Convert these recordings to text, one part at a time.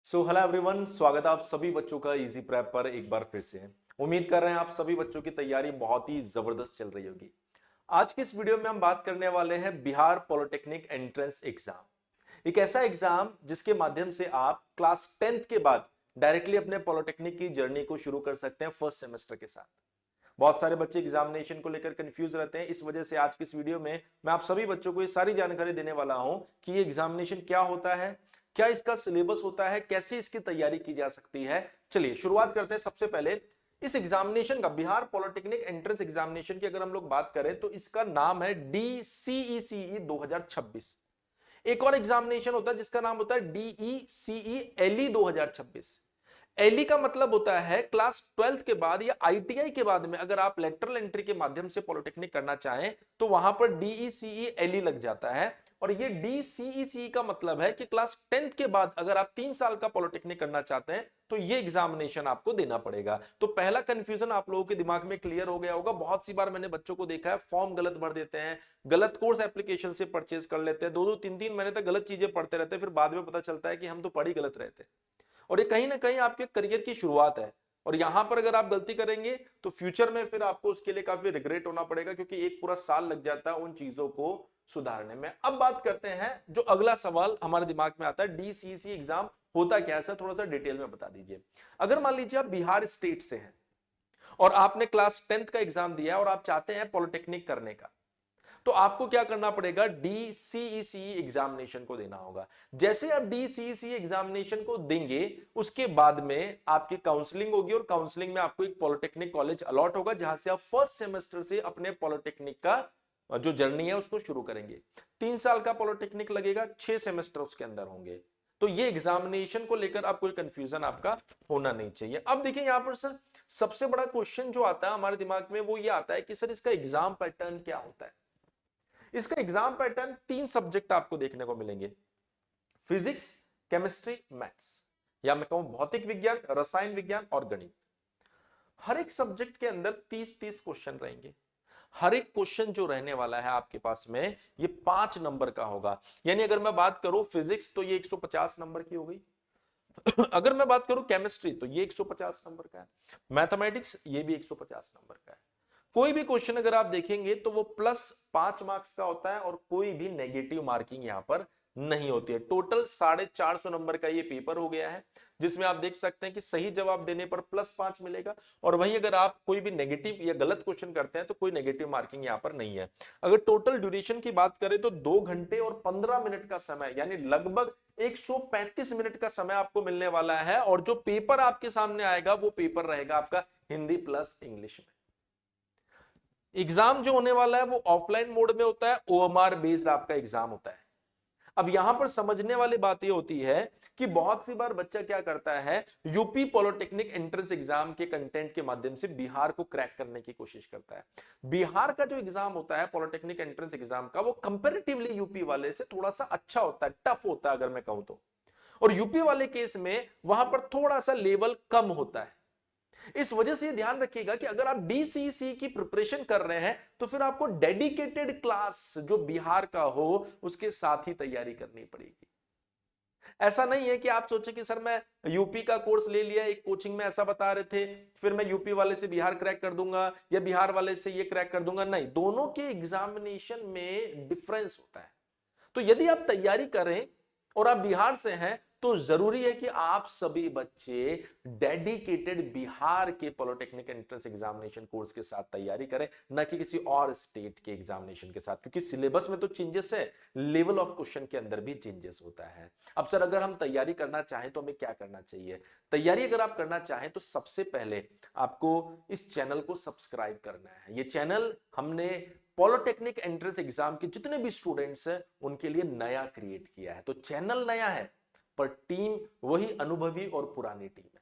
Hello everyone, स्वागत है आप सभी बच्चों का इजी प्रेप पर एक बार फिर से। उम्मीद कर रहे हैं आप सभी बच्चों की तैयारी बहुत ही जबरदस्त चल रही होगी। आज की इस वीडियो में हम बात करने वाले हैं बिहार पॉलिटेक्निक एंट्रेंस एग्जाम। एक ऐसा एग्जाम जिसके माध्यम से आप क्लास 10th के बाद डायरेक्टली अपने पॉलिटेक्निक की जर्नी को शुरू कर सकते हैं फर्स्ट सेमेस्टर के साथ। बहुत सारे बच्चे एग्जामिनेशन को लेकर कंफ्यूज रहते हैं, इस वजह से आज की इस वीडियो में मैं आप सभी बच्चों को ये सारी जानकारी देने वाला हूं कि ये एग्जामिनेशन क्या होता है, क्या इसका सिलेबस होता है, कैसे इसकी तैयारी की जा सकती है। चलिए शुरुआत करते हैं। सबसे पहले इस एग्जामिनेशन का, बिहार पॉलिटेक्निक एंट्रेंस एग्जामिनेशन की अगर हम लोग बात करें तो इसका नाम है DCECE 2026। एक और एग्जामिनेशन होता है जिसका नाम होता है DECE-LE 2026। एलई का मतलब होता है क्लास 12th के बाद या आईटीआई के बाद में अगर आप लेटरल एंट्री के माध्यम से पॉलिटेक्निक करना चाहें तो वहां पर डीईसीई एलई लग जाता है। और ये डीसीईसी का मतलब है कि क्लास 10th के बाद अगर आप 3 साल का पॉलिटेक्निक करना चाहते हैं तो ये एग्जामिनेशन आपको देना पड़ेगा। तो पहला कंफ्यूजन आप लोगों के दिमाग में क्लियर हो गया होगा। बहुत सी बार मैंने बच्चों को देखा है फॉर्म गलत भर देते हैं, गलत कोर्स एप्लीकेशन से परचेज कर लेते हैं, 2-2 3-3 महीने तक गलत चीजें पढ़ते रहते हैं, फिर बाद में पता चलता है कि हम तो पढ़ ही गलत रहते हैं। और ये कहीं ना कहीं आपके करियर की शुरुआत है और यहां पर अगर आप गलती करेंगे तो फ्यूचर में फिर आपको उसके लिए काफी रिग्रेट होना पड़ेगा, क्योंकि एक पूरा साल लग जाता है उन चीजों को सुधारने में। अब बात करते हैं, जो अगला सवाल हमारे दिमाग में आता है, डीसीसी एग्जाम होता क्या है सर, थोड़ा सा डिटेल में बता दीजिए। अगर मान लीजिए आप बिहार स्टेट से हैं और आपने क्लास 10th का एग्जाम दिया है और आप चाहते हैं पॉलिटेक्निक करने का, तो आपको क्या करना पड़ेगा, डीसीईसी एग्जामिनेशन को देना होगा। जैसे आप डीसीईसी एग्जामिनेशन को देंगे उसके बाद में आपकी काउंसलिंग होगी और काउंसलिंग में आपको एक पॉलिटेक्निक कॉलेज अलॉट होगा जहां से आप फर्स्ट सेमेस्टर से अपने पॉलिटेक्निक का जो जर्नी है उसको शुरू करेंगे। 3 साल का पॉलिटेक्निक लगेगा, 6 सेमेस्टर उसके अंदर होंगे। तो ये एग्जामिनेशन को लेकर आप कोई कंफ्यूजन आपका होना नहीं चाहिए। अब देखिए यहां पर सर सबसे बड़ा क्वेश्चन जो आता है हमारे दिमाग में वो ये आता है कि सर इसका एग्जाम पैटर्न क्या होता है। इसका एग्जाम पैटर्न 3 सब्जेक्ट आपको देखने को मिलेंगे, फिजिक्स, केमिस्ट्री, मैथ्स, या मैं कहूं भौतिक विज्ञान, रसायन विज्ञान और गणित। हर एक सब्जेक्ट के अंदर 30-30 क्वेश्चन रहेंगे। हर एक क्वेश्चन जो रहने वाला है आपके पास में ये 5 नंबर का होगा। यानी अगर मैं बात करूं फिजिक्स तो ये 150 नंबर की हो गई। अगर मैं बात करूं केमिस्ट्री तो ये 150 नंबर का है, मैथमेटिक्स ये भी 150 नंबर का है। कोई भी क्वेश्चन अगर आप देखेंगे तो वो +5 मार्क्स का होता है और कोई भी नेगेटिव मार्किंग यहां पर नहीं होती है। टोटल 450 नंबर का ये पेपर हो गया है जिसमें आप देख सकते हैं कि सही जवाब देने पर +5 मिलेगा और वहीं अगर आप कोई भी नेगेटिव या गलत क्वेश्चन करते हैं तो कोई नेगेटिव मार्किंग यहां पर नहीं है। अगर टोटल ड्यूरेशन की बात करें तो 2 घंटे और 15 मिनट का समय, यानी लगभग 135 मिनट का समय आपको मिलने वाला है। और जो पेपर आपके सामने आएगा वो पेपर रहेगा आपका हिंदी प्लस इंग्लिश में। एग्जाम जो होने वाला है वो ऑफलाइन मोड में होता है, ओएमआर बेस्ड आपका एग्जाम होता है। अब यहां पर समझने वाली बात ये होती है कि बहुत सी बार बच्चा क्या करता है, यूपी पॉलिटेक्निक एंट्रेंस एग्जाम के कंटेंट के माध्यम से बिहार को क्रैक करने की कोशिश करता है। बिहार का जो एग्जाम होता है पॉलिटेक्निक एंट्रेंस एग्जाम का, वो कंपैरेटिवली यूपी वाले से थोड़ा सा अच्छा होता है, टफ होता है अगर मैं कहूं तो। और यूपी वाले केस में वहां पर थोड़ा सा लेवल कम होता है। इस वजह से ध्यान रखिएगा कि अगर आप डीसीसी की प्रिपरेशन कर रहे हैं तो फिर आपको डेडिकेटेड क्लास जो बिहार का हो उसके साथ ही तैयारी करनी पड़ेगी। ऐसा नहीं है कि आप सोचे कि सर मैं यूपी का कोर्स ले लिया, एक कोचिंग में ऐसा बता रहे थे, फिर मैं यूपी वाले से बिहार क्रैक कर दूंगा या बिहार वाले से ये क्रैक कर दूंगा। नहीं, दोनों के एग्जामिनेशन में डिफरेंस होता है। तो यदि आप तैयारी करें और आप बिहार से हैं तो जरूरी है कि आप सभी बच्चे डेडिकेटेड बिहार के पॉलिटेक्निक एंट्रेंस एग्जामिनेशन कोर्स के साथ तैयारी करें, न कि किसी और स्टेट के एग्जामिनेशन के साथ, क्योंकि सिलेबस में तो चेंजेस है, लेवल ऑफ क्वेश्चन के अंदर भी चेंजेस होता है। अब सर अगर हम तैयारी करना चाहें तो हमें क्या करना चाहिए। तैयारी अगर आप करना चाहें तो सबसे पहले आपको इस चैनल को सब्सक्राइब करना है। ये चैनल हमने पॉलिटेक्निक एंट्रेंस एग्जाम के जितने भी स्टूडेंट्स हैं उनके लिए नया क्रिएट किया है। तो चैनल नया है पर टीम वही अनुभवी और पुरानी टीम है।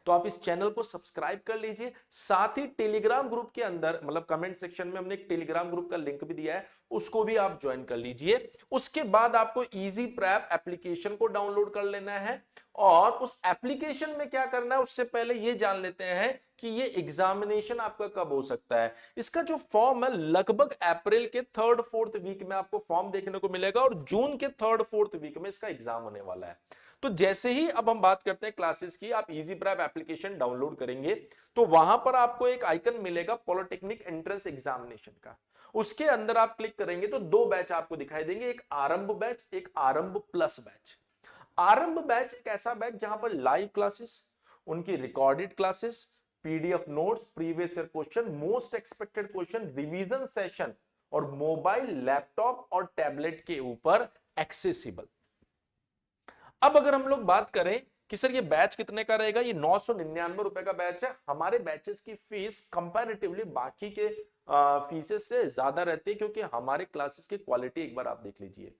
तो आप इस चैनल को सब्सक्राइब कर लीजिए। साथ ही टेलीग्राम ग्रुप के अंदर, मतलब कमेंट सेक्शन में हमने एक टेलीग्राम ग्रुप का लिंक भी दिया है, उसको भी आप ज्वाइन कर लीजिए। उसके बाद आपको इजी प्रैप एप्लीकेशन को डाउनलोड कर लेना है और उस एप्लीकेशन में क्या करना है उससे पहले ये जान लेते हैं कि ये एग्जामिनेशन आपका कब हो सकता है। इसका जो फॉर्म है लगभग अप्रैल के 3rd-4th वीक में आपको फॉर्म देखने को मिलेगा और जून के 3rd-4th वीक में इसका एग्जाम होने वाला है। तो जैसे ही अब हम बात करते हैं क्लासेस की, आप इजी प्रेप एप्लीकेशन डाउनलोड करेंगे तो वहां पर आपको एक आइकन मिलेगा पॉलिटेक्निक एंट्रेंस एग्जामिनेशन का। उसके अंदर आप क्लिक करेंगे तो दो बैच आपको दिखाई देंगे, एक आरंभ बैच, एक आरंभ प्लस बैच। आरंभ बैच एक ऐसा बैच जहां पर लाइव क्लासेस, उनकी recorded classes, PDF notes, previous year question, most expected question, revision session और मोबाइल, लैपटॉप और टैबलेट के ऊपर एक्सेसिबल। अब अगर हम लोग बात करें कि सर ये बैच कितने का रहेगा, ये 999 रुपए का बैच है। हमारे बैचेस की फीस कंपैरेटिवली बाकी के फीसेस से ज्यादा रहती है, क्योंकि हमारे क्लासेस की क्वालिटी एक बार आप देख लीजिए।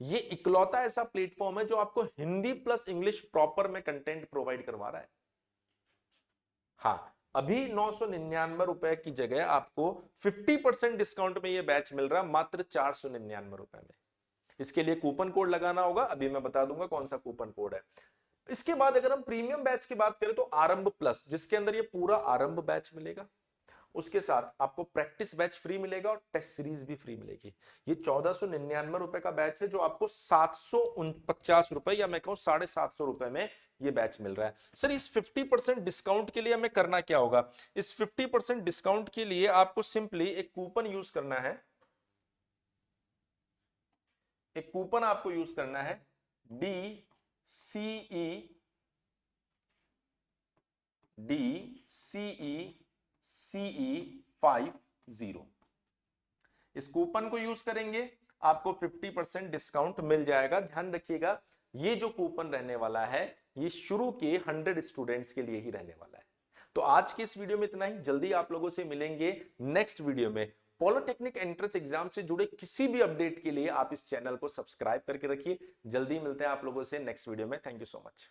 ये इकलौता ऐसा प्लेटफॉर्म है जो आपको हिंदी प्लस इंग्लिश प्रॉपर में कंटेंट प्रोवाइड करवा रहा है। हाँ, अभी 999 रुपए की जगह आपको 50% डिस्काउंट में ये बैच मिल रहा है मात्र 499 रुपए में। इसके लिए कूपन कोड लगाना होगा, अभी मैं बता दूंगा कौन सा कूपन कोड है। इसके बाद अगर हम प्रीमियम बैच की बात करें तो आरंभ प्लस, जिसके अंदर ये पूरा आरंभ बैच मिलेगा, उसके साथ आपको प्रैक्टिस बैच फ्री मिलेगा और टेस्ट सीरीज भी फ्री मिलेगी। ये 1499 रुपए का बैच है जो आपको 749 रुपए या मैं कहूं 750 रुपए में ये बैच मिल रहा है। सर इस 50% डिस्काउंट के लिए हमें करना क्या होगा? इस 50% डिस्काउंट के लिए आपको सिंपली एक कूपन यूज करना है। एक कूपन आपको यूज करना है DCE50। इस कूपन को यूज करेंगे आपको 50% डिस्काउंट मिल जाएगा। ध्यान रखिएगा, ये जो कूपन रहने वाला है ये शुरू के 100 स्टूडेंट्स के लिए ही रहने वाला है। तो आज की इस वीडियो में इतना ही। जल्दी आप लोगों से मिलेंगे नेक्स्ट वीडियो में। पॉलिटेक्निक एंट्रेंस एग्जाम से जुड़े किसी भी अपडेट के लिए आप इस चैनल को सब्सक्राइब करके रखिए। जल्दी मिलते हैं आप लोगों से नेक्स्ट वीडियो में। Thank you so much.